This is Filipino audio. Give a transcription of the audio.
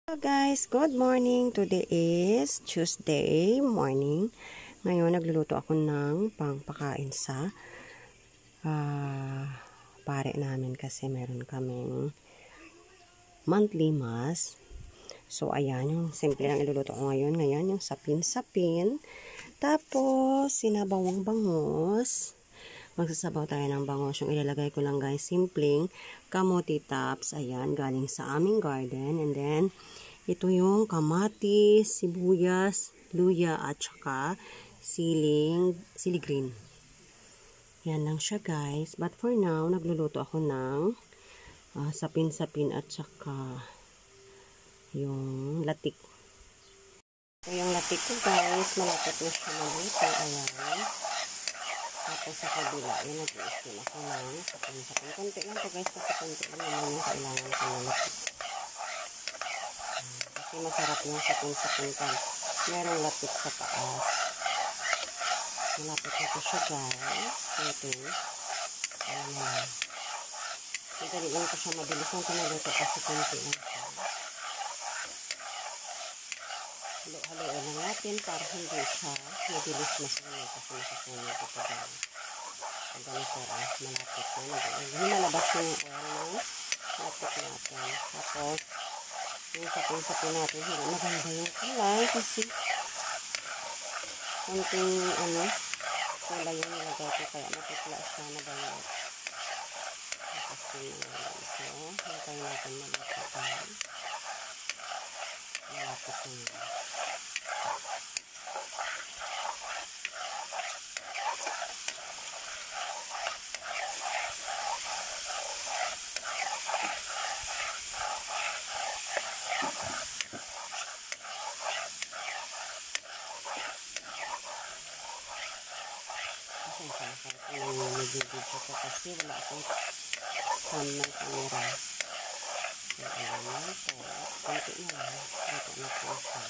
Hello guys, good morning. Today is Tuesday morning. Ngayon nagluluto ako ng pangpakain sa pare namin kasi meron kaming monthly mass. So ayan, yung simple lang iluluto ko ngayon. Ngayon yung sapin-sapin. Tapos sinabawang bangus. Magsasabaw tayo ng bangus. Yung ilalagay ko lang guys, simpleng kamote tops. Ayan, galing sa aming garden. And then, ito yung kamatis, sibuyas, luya, at saka sili green. Yan lang siya guys. But for now, nagluluto ako ng sapin-sapin at saka yung latik. So, yung latik ko guys, malapit na siya maluto. Ayan. Tapos sa kabila, yun nag-i-steam ako ng sapin-sapin. Konti lang to guys, kasi konti lang naman yung kailangan ko na latik. Kasi masarap yung sapin-sapin pa. Merong latik sa taas. Malapit na ito siya guys. Konti. Ayan na lang. Madaliin ko siya, mabilis lang kinaluto kasi konti lang siya. Halo-haloin lang natin para hindi siya mabilis masunog kasi masusunog ito guys. Pag ganito malapit na. Lumalabas yung oil ng latik natin. Tapos, yung sapin-sapin natin, hindi maganda yung kulay kasi konting kulay yung nilagay ko kaya matutla siya na bayot. Tapos yun na lang. So, hintay natin maluto tayo. Malapit na yun. Nag-video ko kasi wala akong cam ng camera. So, ayan po. Kunti na lang. Ito na po siya.